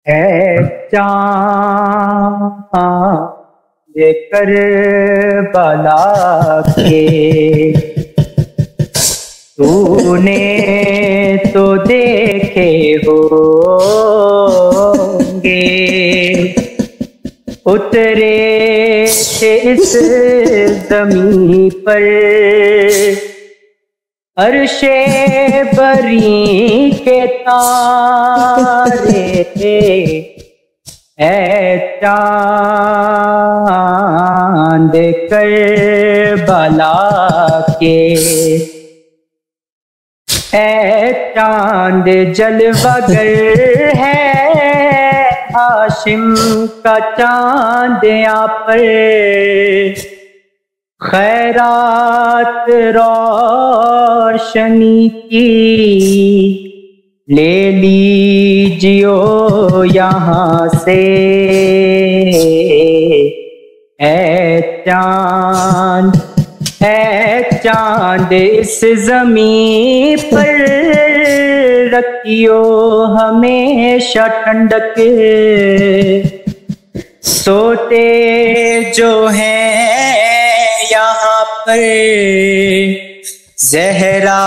है चाँद करबला के तूने तो देखे होंगे, उतरे थे इस ज़मीं पर अर्शे बरी के तारे, ऐ चाँद करबला के, ऐ चाँद जलवागर है हाशिम का चाँद यहाँ पर, खैरात रोशनी की ले लीजियो यहाँ से, ऐ चाँद इस ज़मीं पर रखियो हमेशा ठंडक, सोते जो हैं यहाँ पर ज़हरा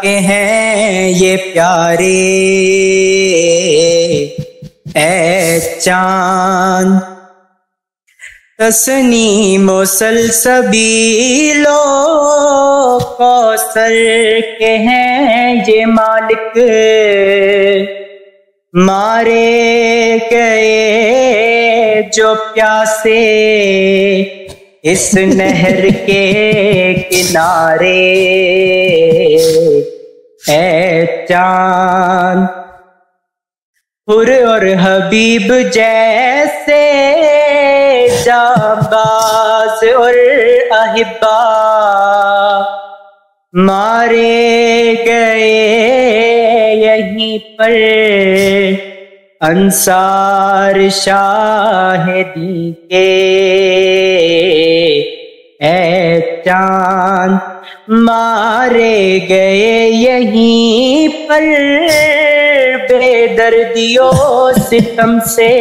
के हैं ये प्यारे, ऐ चाँद तस्नीमो सलसबीलो कौसर के हैं ये मालिक, मारे गए जो प्यासे इस नहर के किनारे, ऐ चाँद हुर और हबीब जैसे जाबाज और अहिबा मारे गए यहीं पर अंसार शाहिदी के, ऐ चाँद मारे गए यहीं पर बेदर्दियों सितम से,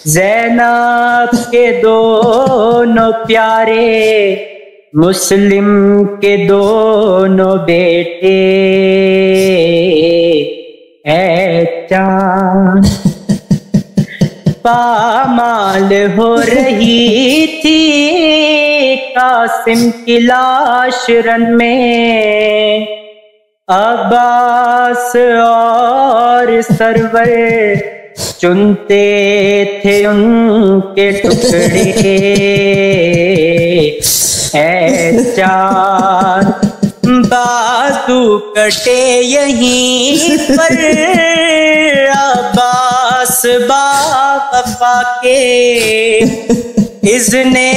ज़ैनब के दोनों प्यारे मुस्लिम के दोनों बेटे, ऐ चाँद पामाल हो रही थी कासिम की लाश रन में, अब्बास और सरवर चुनते थे उनके टुकड़े, ऐ चाँद बाजू कटे यहीं पर अब्बास बाबा के, इज़्ने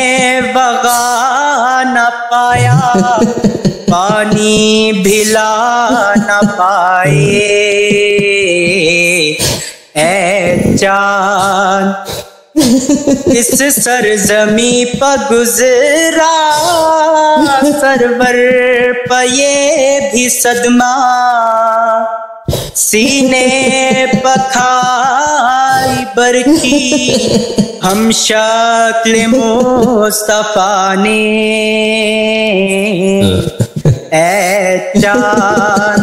वगा न पाया पानी भिला न पाए, ऐ चाँद इस सरजमी पर गुजरा सरवर पर ये भी सदमा, सीने पखाई बरकी हम शक्ल मुस्तफा ने, ऐ चाँद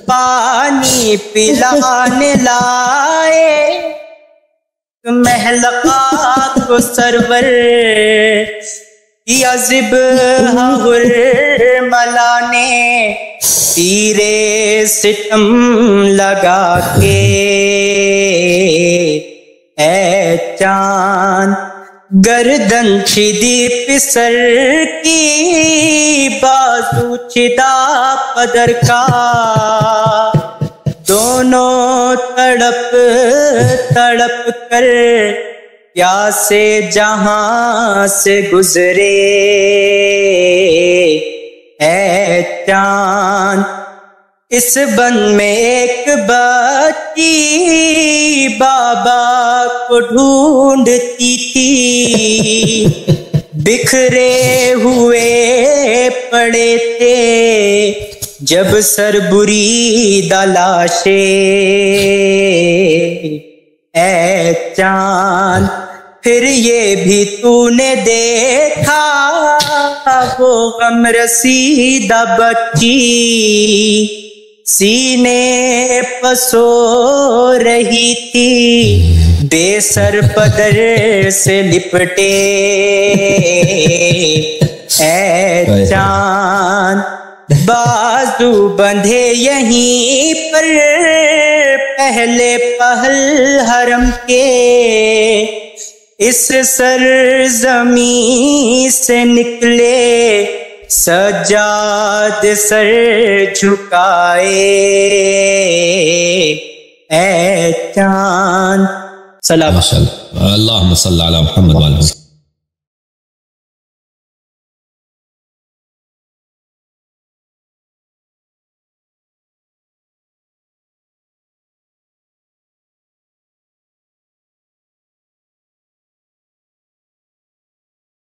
पानी पिलाने लाए महलका को सरवर, यज़िब हुर्मला ने तीरे सितम लगा के, ऐ चाँद गर्दन छिदी पिसर की बाजू छिदा पदर का, दोनों तड़प तड़प कर प्यासे जहां से गुजरे, ऐ चाँद इस बन में एक बच्ची बाबा को ढूंढती थी, बिखरे हुए पड़े थे जब सरबुरी दलाशे चांद फिर ये भी तूने देखा वो गम रसीदा बच्ची सीने पसो रही थी बेसर पदर से लिपटे ऐ चांद बाजू बंधे यहीं पर पहले पहल हरम के इस सरजमी से निकले सजाद सर झुकाए ऐ चांद। सलाम। माशाअल्लाह। अल्लाहुम्मा सल्ली अला मुहम्मद व अला